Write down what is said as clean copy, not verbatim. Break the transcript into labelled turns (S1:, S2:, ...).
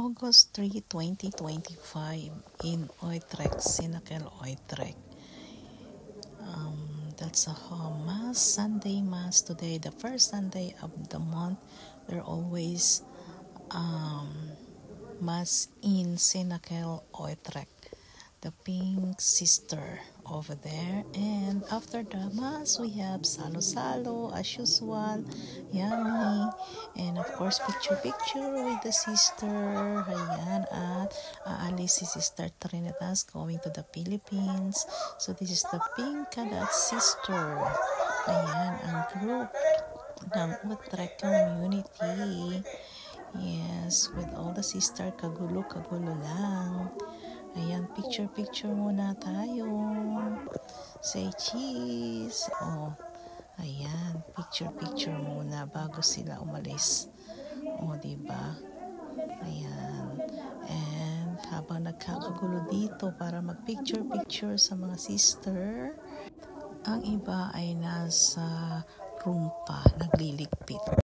S1: August 3, 2025 in Utrecht, Sinakel, Utrecht. That's a Mass, Sunday Mass today, the first Sunday of the month. We're always Mass in Sinakel, Utrecht. The Pink Sister over there, and after the Mass we have salo-salo as usual, yummy, and of course picture with the sister. Ayan, at aalis si Sister Trinitas going to the Philippines. So this is the Pink Cadet Sister. Ayan, ang group ng Utrecht community. Yes, with all the sister, kagulo lang. Ayan, picture muna tayo. Say cheese. Oh, ayan, picture muna bago sila umalis. Oh, diba? Ayan. And habang nagkakagulo dito para mag-picture sa mga sister, ang iba ay nasa room pa, nagliligpit.